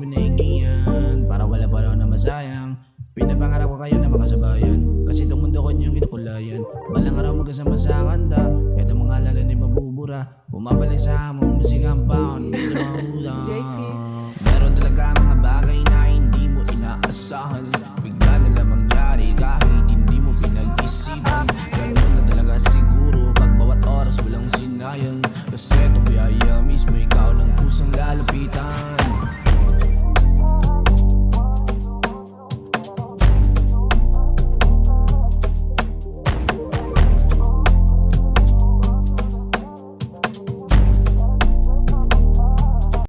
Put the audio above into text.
binaigihan, para wala pa raw na masayang. Pinapangarap ko kayo na makasabayan, kasi itong mundo ko niyong kinukulayan. Balang araw magkasama sa kanta, eto mga lala ni mabubura. Bumabalik sa among musikang baon, hindi na mahula. Meron talaga mga bagay na hindi mo inaasahan.